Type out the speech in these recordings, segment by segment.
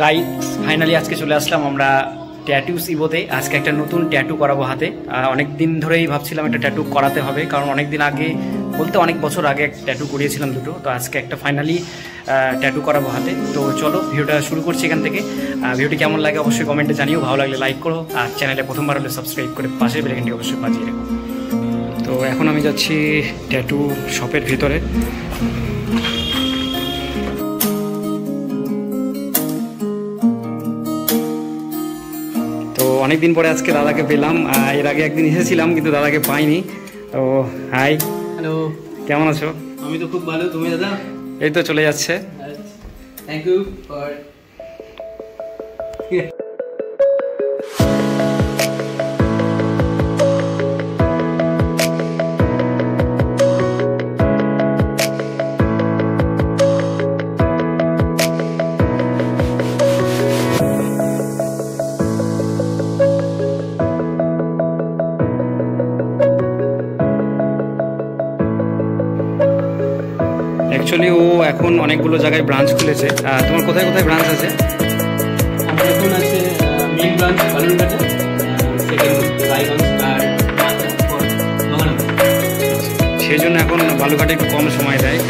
Guys finally আজকে চলে আসলাম আমরা ট্যাটুস ইভোতে। আজকে একটা নতুন ট্যাটু করাবো হাতে। অনেক দিন ধরেই ভাবছিলাম একটা ট্যাটু করাতে হবে, কারণ অনেক দিন আগে বলতে অনেক বছর আগে ট্যাটু করিয়েছিলাম দুটো। তো আজকে একটা ফাইনালি ট্যাটু করাবো হাতে। তো চলো ভিডিওটা শুরু করছি এখান থেকে। ভিডিওটি কেমন লাগে অবশ্যই কমেন্টে জানিও, ভালো লাগলে লাইক করো, আর চ্যানেলে প্রথমবার হলে সাবস্ক্রাইব করে পাশের বেল আইকনটি অবশ্যই বাজিয়ে রেখো। তো এখন আমি যাচ্ছি ট্যাটু শপের ভিতরে। তো অনেকদিন পরে আজকে দাদাকে পেলাম। এর আগে একদিন এসেছিলাম কিন্তু দাদাকে পাইনি। তো হাই, হ্যালো, কেমন আছো? আমি তো খুব ভালো, তুমি দাদা? এই তো চলে যাচ্ছে। থ্যাংক ইউ ফর অ্যাকচুয়ালি ও এখন অনেকগুলো জায়গায় ব্রাঞ্চ খুলেছে। তোমার কোথায় কোথায় ব্রাঞ্চ আছে? আমার এখন আছে মেইন ব্রাঞ্চ বালুরঘাটে, সেকেন্ড রায়গঞ্জ, আর সেই জন্য এখন বালুঘাটে একটু কম সময় দেয়।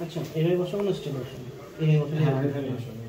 আচ্ছা, এভাবে বসাবো না স্টেপ বসাবো? এভাবে বসাবো। হ্যাঁ, এভাবে বসাবো।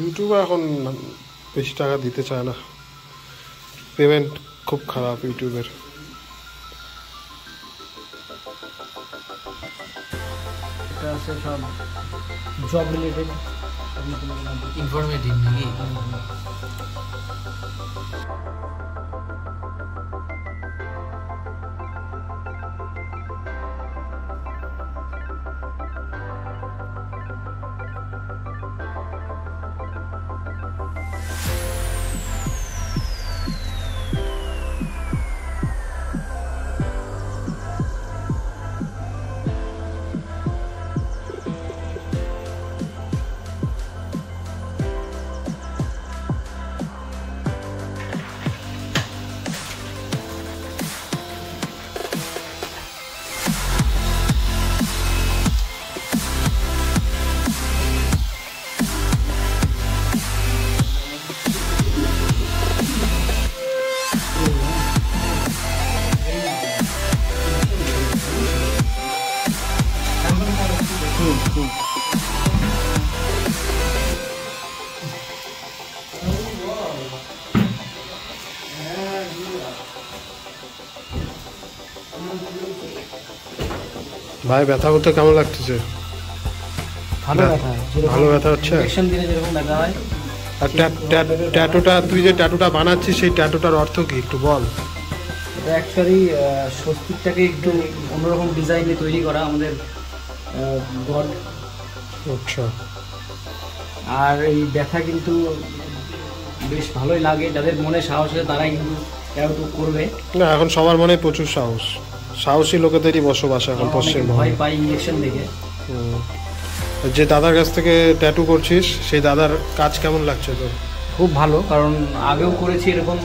ইউটিউবে এখন বেশি টাকা দিতে চায় না, পেমেন্ট খুব খারাপ ইউটিউবের। এটা আছে সব জব রিলেটেড ইনফরমেটিভ নাকি? ভাই ব্যথা করতে কেমন লাগতেছে? ভালো ব্যথা, ভালো ব্যথা হচ্ছে। ইনজেকশন দিলে যেরকম ব্যথা হয়। আর ট্যাটুটা তুই যে ট্যাটুটা বানাচ্ছিস সেই ট্যাটুটার অর্থ কি একটু বল। এটা অ্যাকচুয়ালি স্বস্তিকটাকে একটু অন্যরকম ডিজাইনে তৈরি করা আমাদের গড। আচ্ছা। আর এই ব্যথা কিন্তু বেশ ভালোই লাগে, যাদের মনে সাহস আছে তারাই কিন্তু ট্যাটু করবে। না, এখন সবার মনে প্রচুর সাহস, সাহসী লোকেদেরই বসবাস এখন অনেকে পশ্চিমবঙ্গে। ভয় পাই ইঞ্জেকশন দেখে। যে দাদার কাছ থেকে ট্যাটু করছিস, সেই দাদার কাজ কেমন লাগছে তোর? খুব ভালো, কারণ আগেও করেছি এরকম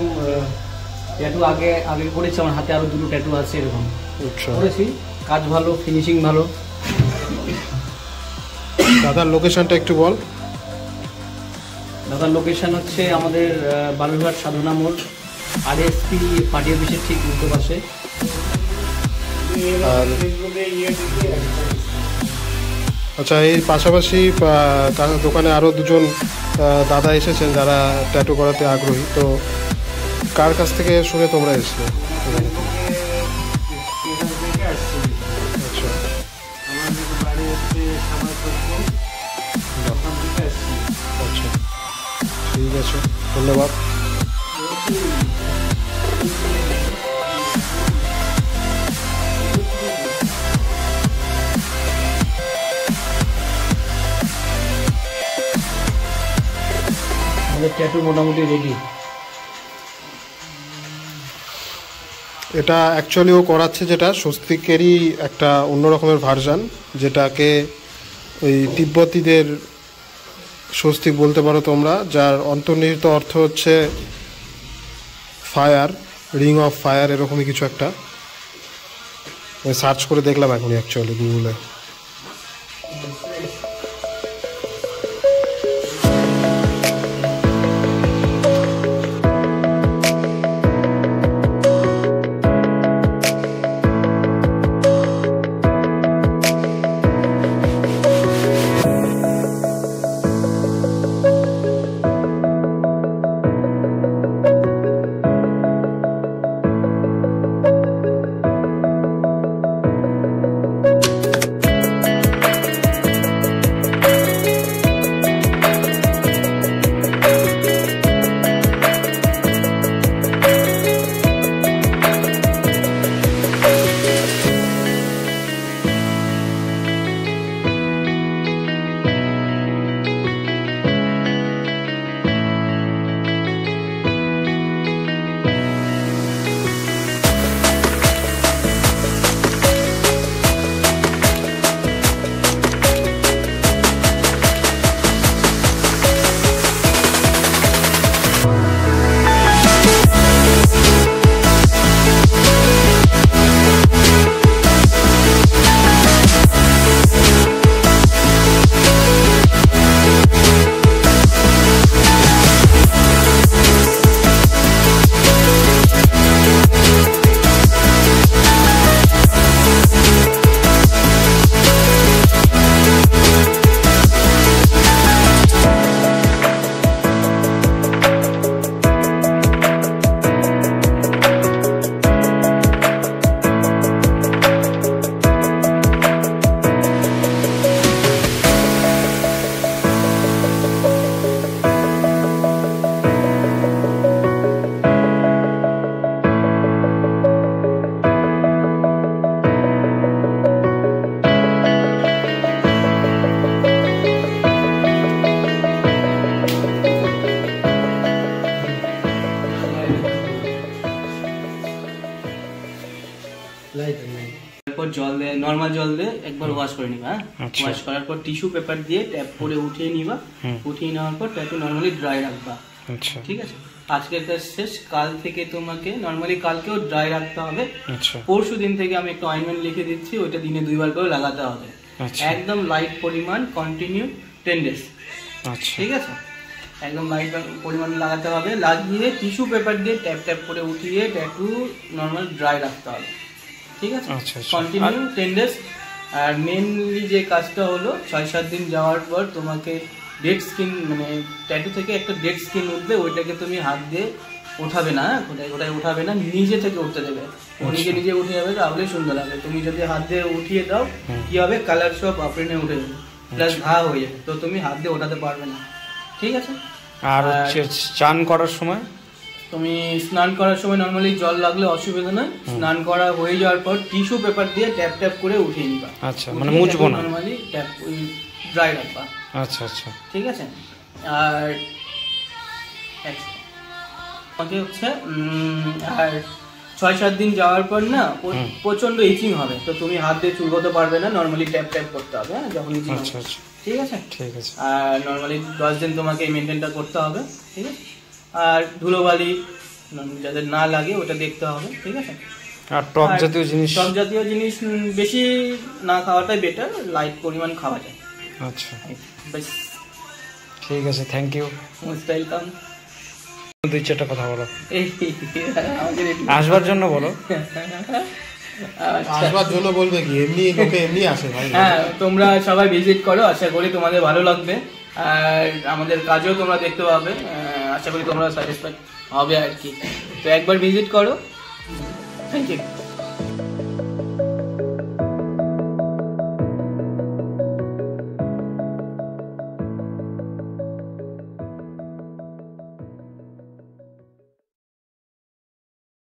ট্যাটু, আগে করেছি, আমার হাতে আরও 2টো ট্যাটু আছে এরকম আচ্ছা, করেছি। কাজ ভালো, ফিনিশিং ভালো। দাদার লোকেশনটা একটু বল। দাদার লোকেশন হচ্ছে আমাদের বালুরঘাট সাধনা মোড়, RSP পার্টি অফিসের ঠিক উল্টো পাশে। আর আচ্ছা, এই পাশাপাশি দোকানে আরও 2জন দাদা এসেছেন যারা ট্যাটু করাতে আগ্রহী। তো কার কাছ থেকে শুনে তোমরা এসেছিলে? আচ্ছা, আচ্ছা, ঠিক আছে, ধন্যবাদ। আমাদের ট্যাটু মোটামুটি রেডি। এটা অ্যাকচুয়ালি ও করাচ্ছে যেটা স্বস্তিকেরই একটা অন্য রকমের ভার্সান, যেটাকে ওই তিব্বতীদের স্বস্তিক বলতে পারো তোমরা, যার অন্তর্নিহিত অর্থ হচ্ছে ফায়ার, রিং অফ ফায়ার, এরকমই কিছু একটা। সার্চ করে দেখলাম এখনই অ্যাকচুয়ালি গুগলে। এরপর জল দিয়ে, নর্মাল জল দিয়ে একবার ওয়াশ করে নিবা। আচ্ছা। ওয়াশ করার পর টিস্যু পেপার দিয়ে ট্যাপ করে উঠিয়ে নিবা। উঠিয়ে নেওয়ার পর ট্যাটু নর্মালি ড্রাই রাখবা। আচ্ছা, ঠিক আছে, আজকের কাজ শেষ। কাল থেকে তোমাকে নর্মালি কালকেও ড্রাই রাখতে হবে। আচ্ছা, পরশু দিন থেকে আমি একটা অয়েন্টমেন্ট লিখে দিচ্ছি, ওইটা দিনে 2বার করে লাগাতে হবে। আচ্ছা, একদম লাইট পরিমাণ, কন্টিনিউ 10 ডেজ। আচ্ছা, ঠিক আছে, একদম লাইট পরিমাণ লাগাতে হবে। লাগিয়ে টিস্যু পেপার দিয়ে ট্যাপ ট্যাপ করে উঠিয়ে ট্যাটু নর্মাল ড্রাই রাখতে হবে। ঠিক আছে, আচ্ছা, আচ্ছা। Continue 10 days. আর মেনলি যে কাজটা হলো 6-7 দিন যাওয়ার পর তোমাকে ডেড স্কিন, মানে ট্যাটু থেকে একটা ডেড স্কিন উঠবে, ওইটাকে তুমি হাত দিয়ে উঠাবে না, ওটাই উঠাবে না, নিজে থেকে উঠতে দেবে। ও নিজে নিজে উঠে যাবে, তাহলে সুন্দর হবে। তুমি যদি হাত দিয়ে উঠিয়ে দাও কি হবে, কালার সব আপনি উঠে যাবে, প্লাস ঘা হয়ে যাবে, তো তুমি হাত দিয়ে ওঠাতে পারবে না। ঠিক আছে। আর হচ্ছে চান করার সময় তুমি স্নান করার সময় নর্মালি জল লাগলে অসুবিধা নয়। স্নান করা হয়ে যাওয়ার পর টিস্যু পেপার দিয়ে ট্যাপ ট্যাপ করে উঠিয়ে নিবা। আচ্ছা, মানে মুছবো না, নর্মালি ট্যাপ ড্রাই রাখবা। আচ্ছা আচ্ছা। ঠিক আছে। আর আমাকে হচ্ছে আর 6-7 দিন যাওয়ার পর না প্রচন্ড ইচিং হবে, তো তুমি হাত দিয়ে চুলকোতে পারবে না, নর্মালি ট্যাপ ট্যাপ করতে হবে, হ্যাঁ, যখন ইচিং হবে। আচ্ছা আচ্ছা, ঠিক আছে, ঠিক আছে। আর নর্মালি 10 দিন তোমাকে এই মেনটেনটা করতে হবে, ঠিক আছে। আর ধুলোবালি যাদের না লাগে ওটা দেখতে হবে, ঠিক আছে। আর টক জাতীয় জিনিস, টক জাতীয় জিনিস বেশি না খাওয়াটাই বেটার, লাইট পরিমাণ খাওয়া যায়। আচ্ছা বেশ, ঠিক আছে, থ্যাংক ইউ। Most welcome. 2-4টা কথা বলো, এই আমাদের আসবার জন্য বলো। আচ্ছা। আসবার জন্য বলবে কি, এমনি লোকে এমনি আসে ভাই। হ্যাঁ, তোমরা সবাই ভিজিট করো, আশা করি তোমাদের ভালো লাগবে, আর আমাদের কাজও তোমরা দেখতে পাবে, আশা করি তোমরা স্যাটিসফাইড হবে আর কি। তো একবার ভিজিট করো, থ্যাংক ইউ।